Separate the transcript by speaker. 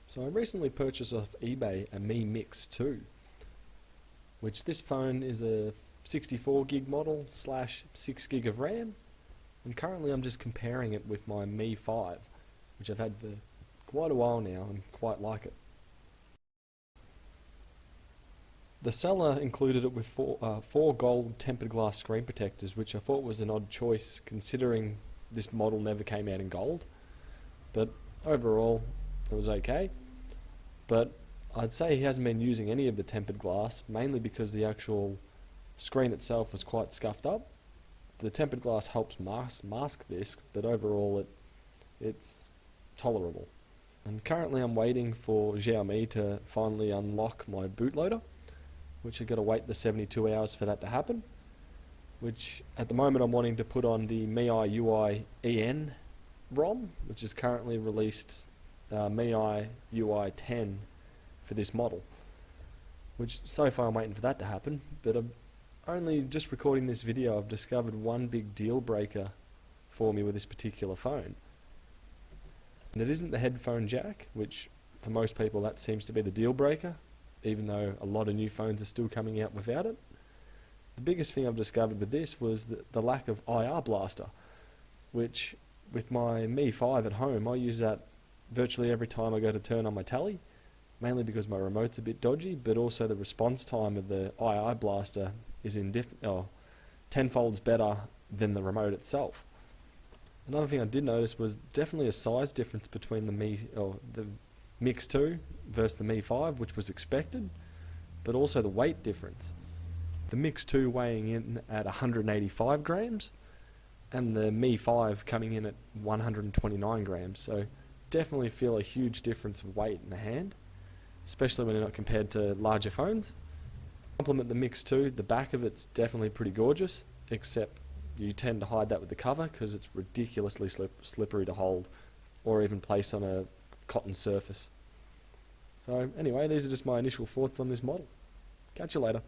Speaker 1: So I recently purchased off eBay a Mi5, which this phone is a 64 gig model / 6 gig of RAM, and currently I'm just comparing it with my Mi5, which I've had for quite a while now and quite like it. The seller included it with four gold tempered glass screen protectors, which I thought was an odd choice considering this model never came out in gold, but overall it was okay. But I'd say he hasn't been using any of the tempered glass, mainly because the actual screen itself was quite scuffed up. The tempered glass helps mask this, but overall it's tolerable. And currently I'm waiting for Xiaomi to finally unlock my bootloader, which I've got to wait the 72 hours for that to happen, which at the moment I'm wanting to put on the MIUI EN ROM, which is currently released MIUI 10 for this model, which so far I'm waiting for that to happen. But I'm only just recording this video, I've discovered one big deal breaker for me with this particular phone, and it isn't the headphone jack, which for most people that seems to be the deal breaker, even though a lot of new phones are still coming out without it. The biggest thing I've discovered with this was the lack of IR blaster, which with my Mi5 at home I use that virtually every time I go to turn on my tally, mainly because my remote's a bit dodgy, but also the response time of the IR blaster is tenfolds better than the remote itself. Another thing I did notice was definitely a size difference between the Mi5 versus the Mi5, which was expected, but also the weight difference. The Mi5 weighing in at 185 grams and the Mi5 coming in at 129 grams, so definitely feel a huge difference of weight in the hand, especially when you're not compared to larger phones. Compliment the Mi5, the back of it's definitely pretty gorgeous, except you tend to hide that with the cover because it's ridiculously slippery to hold or even place on a cotton surface. So anyway, these are just my initial thoughts on this model. Catch you later.